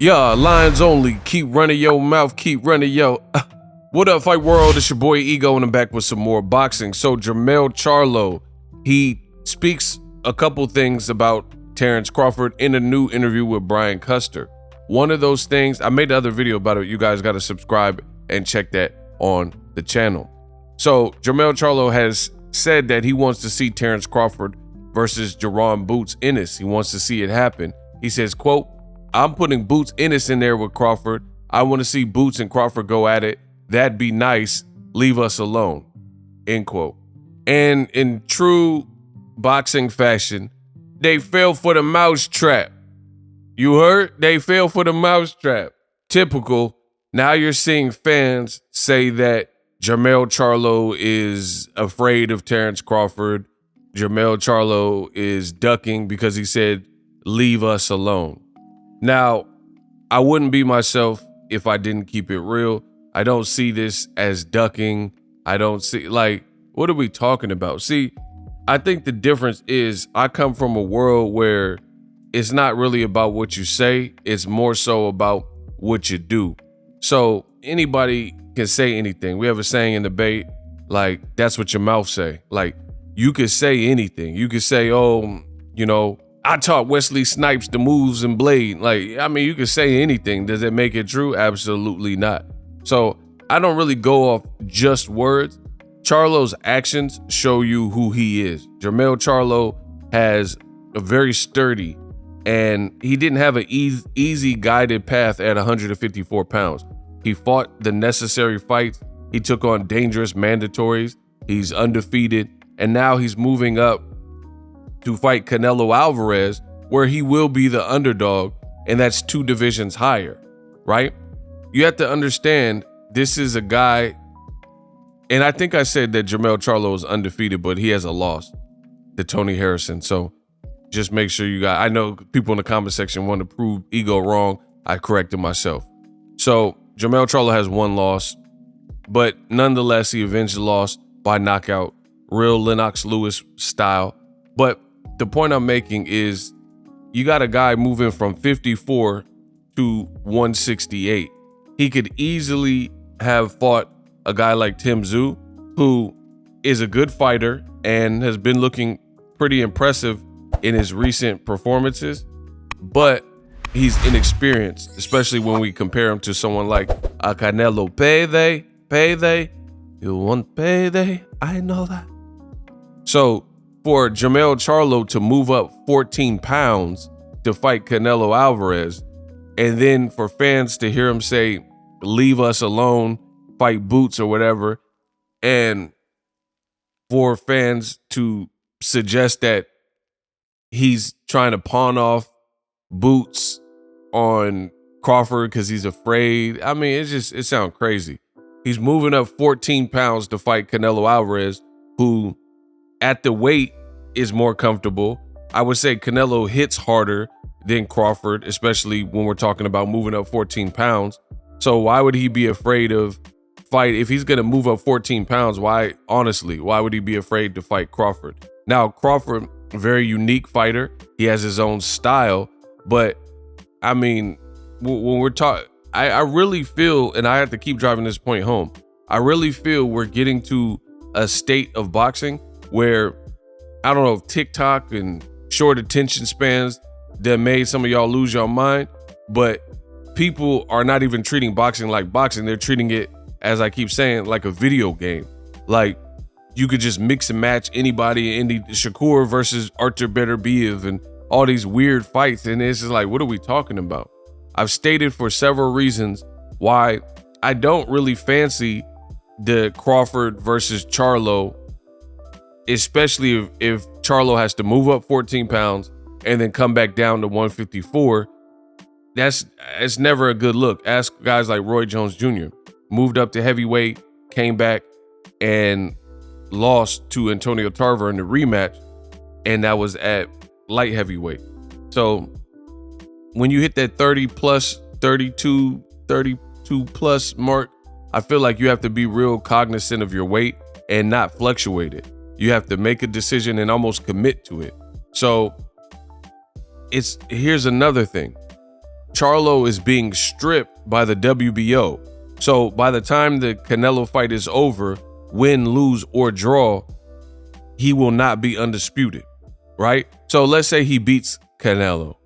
Yeah, lines only. Keep running your mouth, keep running yo. What up, Fight World? It's your boy Ego, and I'm back with some more boxing. So Jermell Charlo, he speaks a couple things about Terence Crawford in a new interview with Brian Custer. One of those things, I made another video about it. You guys got to subscribe and check that on the channel. So Jermell Charlo has said that he wants to see Terence Crawford versus Jerome Boots Ennis. He wants to see it happen. He says, quote, "I'm putting Boots Ennis in there with Crawford. I want to see Boots and Crawford go at it. That'd be nice. Leave us alone." End quote. And in true boxing fashion, they fell for the mousetrap. You heard? They fell for the mousetrap. Typical. Now you're seeing fans say that Jermell Charlo is afraid of Terence Crawford. Jermell Charlo is ducking because he said, "Leave us alone." Now, I wouldn't be myself if I didn't keep it real. I don't see this as ducking. I don't see, like, what are we talking about? See, I think the difference is I come from a world where it's not really about what you say. It's more so about what you do. So anybody can say anything. We have a saying in debate, like, that's what your mouth say. Like, you could say anything. You could say, oh, you know, I taught Wesley Snipes the moves and blade. Like, I mean, you could say anything. Does it make it true? Absolutely not. So I don't really go off just words. Charlo's actions show you who he is. Jermell Charlo has a very sturdy, and he didn't have an easy guided path at 154 pounds. He fought the necessary fights. He took on dangerous mandatories. He's undefeated. And now he's moving up to fight CANELO ALVAREZ, where he will be the underdog, and that's 2 divisions higher, right? You have to understand, this is a guy, and I think I said that Jermell Charlo is undefeated, but he has a loss to Tony Harrison. So just make sure you got, I know people in the comment section want to prove Ego wrong. I corrected myself. So Jermell Charlo has 1 loss, but nonetheless, he avenged the loss by knockout, real Lennox Lewis style. But the point I'm making is you got a guy moving from 54 to 168. He could easily have fought a guy like Tim Tszyu, who is a good fighter and has been looking pretty impressive in his recent performances, but he's inexperienced, especially when we compare him to someone like a Canelo. Payday, you want payday? I know that. So for Jermell Charlo to move up 14 pounds to fight Canelo Alvarez, and then for fans to hear him say, "Leave us alone, fight Boots," or whatever, and for fans to suggest that he's trying to pawn off Boots on Crawford because he's afraid. I mean, it sounds crazy. He's moving up 14 pounds to fight Canelo Alvarez, who at the weight is more comfortable. I would say Canelo hits harder than Crawford, especially when we're talking about moving up 14 pounds. So why would he be afraid of fight? If he's going to move up 14 pounds, why would he be afraid to fight Crawford? Now, Crawford, very unique fighter. He has his own style, but I mean, when we're talking, I really feel, and I have to keep driving this point home, I really feel we're getting to a state of boxing where, I don't know if TikTok and short attention spans that made some of y'all lose your mind, but people are not even treating boxing like boxing. They're treating it, as I keep saying, like a video game. Like, you could just mix and match anybody, Shakur versus Artur Beterbiev, and all these weird fights. And it's just like, what are we talking about? I've stated for several reasons why I don't really fancy the Crawford versus Charlo, especially if Charlo has to move up 14 pounds and then come back down to 154. It's never a good look. Ask guys like Roy Jones Jr. Moved up to heavyweight, came back and lost to Antonio Tarver in the rematch, and that was at light heavyweight. So when you hit that 30 plus, 32 plus mark, I feel like you have to be real cognizant of your weight and not fluctuate it. You have to make a decision and almost commit to it. So here's another thing. Charlo is being stripped by the WBO. So by the time the Canelo fight is over, win, lose, or draw, he will not be undisputed, right? So let's say he beats Canelo.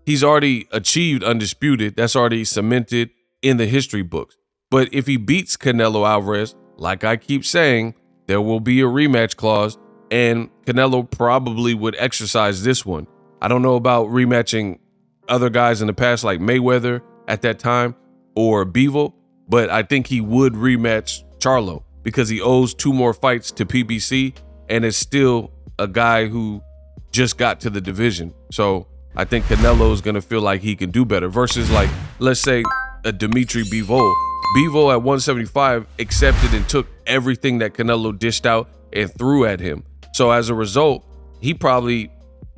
He's already achieved undisputed. That's already cemented in the history books. But if he beats Canelo Alvarez, like I keep saying, there will be a rematch clause, and Canelo probably would exercise this one. I don't know about rematching other guys in the past like Mayweather at that time or Bivol, but I think he would rematch Charlo because he owes 2 more fights to PBC and is still a guy who just got to the division. So I think Canelo is going to feel like he can do better versus, like, let's say a Dimitri Bivol. Bivol at 175 accepted and took everything that Canelo dished out and threw at him. So as a result, he probably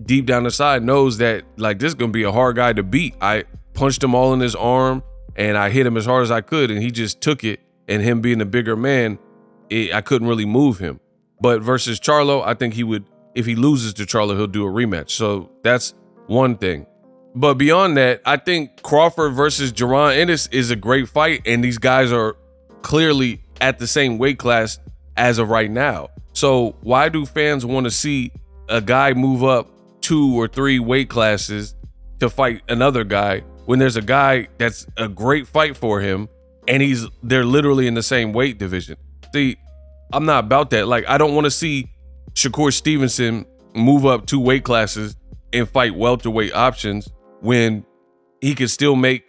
deep down inside knows that, like, this is going to be a hard guy to beat. I punched him all in his arm and I hit him as hard as I could, and he just took it. And him being a bigger man, I couldn't really move him. But versus Charlo, I think he would, if he loses to Charlo, he'll do a rematch. So that's one thing. But beyond that, I think Crawford versus Ennis is a great fight, and these guys are clearly at the same weight class as of right now. So why do fans want to see a guy move up 2 or 3 weight classes to fight another guy when there's a guy that's a great fight for him and they're literally in the same weight division? See, I'm not about that. Like, I don't want to see Shakur Stevenson move up 2 weight classes and fight welterweight options when he can still make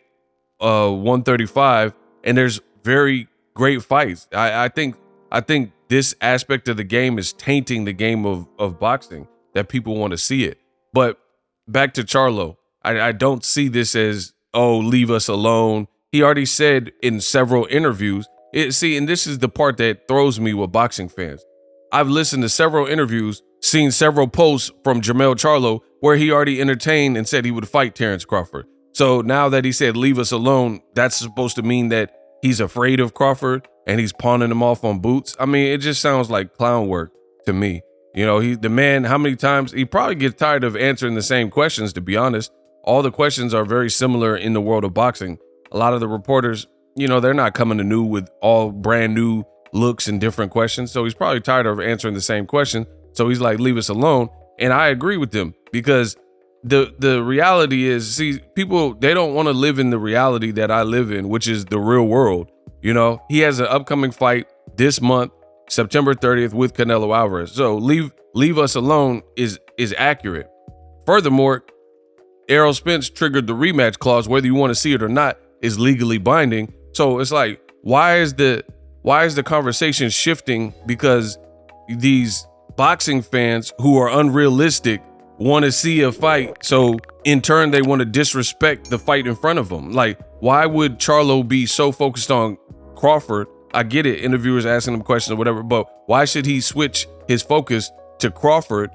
135, and there's very great fights. I think this aspect of the game is tainting the game of boxing, that people want to see it. But back to Charlo, I don't see this as, oh, leave us alone. He already said in several interviews, and this is the part that throws me with boxing fans. I've listened to several interviews, seen several posts from Jermell Charlo where he already entertained and said he would fight Terence Crawford. So now that he said leave us alone, that's supposed to mean that he's afraid of Crawford and he's pawning him off on Boots. I mean, it just sounds like clown work to me. You know, the man, how many times, he probably gets tired of answering the same questions, to be honest. All the questions are very similar in the world of boxing. A lot of the reporters, you know, they're not coming to new with all brand new looks and different questions. So he's probably tired of answering the same question. So he's like, leave us alone. And I agree with him, because the reality is, see, people, they don't want to live in the reality that I live in, which is the real world. You know, he has an upcoming fight this month, September 30th, with Canelo Alvarez. So leave us alone is accurate. Furthermore, Errol Spence triggered the rematch clause, whether you want to see it or not, is legally binding. So it's like, why is the conversation shifting because these boxing fans who are unrealistic want to see a fight, so in turn they want to disrespect the fight in front of them? Like, why would Charlo be so focused on Crawford? I get it, interviewers asking him questions or whatever, but why should he switch his focus to Crawford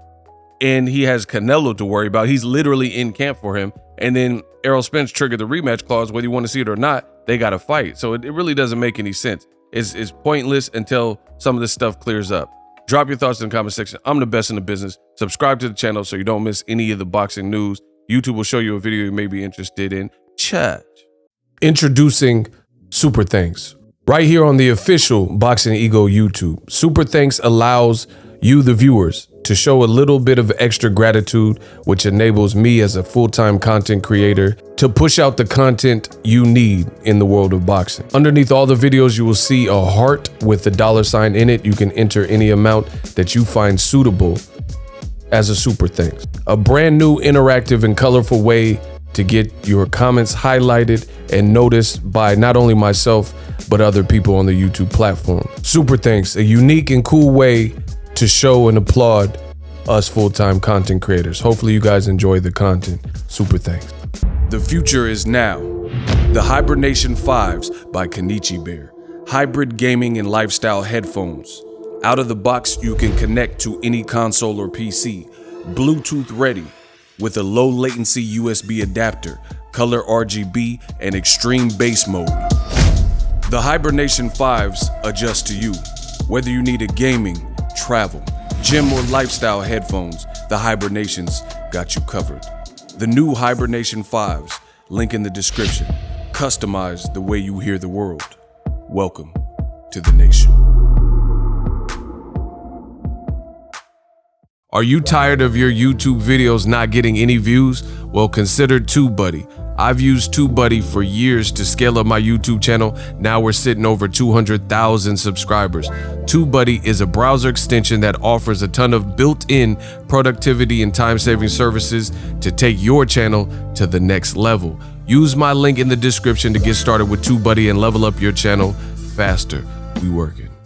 and he has Canelo to worry about? He's literally in camp for him. And then Errol Spence triggered the rematch clause, whether you want to see it or not, they got to fight. So it really doesn't make any sense. It's pointless until some of this stuff clears up. Drop your thoughts in the comment section. I'm the best in the business. Subscribe to the channel so you don't miss any of the boxing news. YouTube will show you a video you may be interested in. Chat. Introducing Super Thanks. Right here on the official Boxingego YouTube. Super Thanks allows you, the viewers, to show a little bit of extra gratitude, which enables me as a full-time content creator to push out the content you need in the world of boxing. Underneath all the videos, you will see a heart with the $sign in it. You can enter any amount that you find suitable as a super thanks. A brand new interactive and colorful way to get your comments highlighted and noticed by not only myself, but other people on the YouTube platform. Super thanks, a unique and cool way to show and applaud us full-time content creators. Hopefully you guys enjoy the content. Super thanks. The future is now. The Hibernation 5s by Kenichi Bear. Hybrid gaming and lifestyle headphones. Out of the box, you can connect to any console or PC. Bluetooth ready with a low latency USB adapter, color RGB, and extreme bass mode. The Hibernation 5s adjust to you. Whether you need a gaming, travel, gym, or lifestyle headphones, the Hibernations got you covered. The new Hibernation 5s Link in the description. Customize the way you hear the world. Welcome to the nation. Are you tired of your YouTube videos not getting any views? Well, consider TubeBuddy. I've used TubeBuddy for years to scale up my YouTube channel. Now we're sitting over 200,000 subscribers. TubeBuddy is a browser extension that offers a ton of built-in productivity and time-saving services to take your channel to the next level. Use my link in the description to get started with TubeBuddy and level up your channel faster. We working.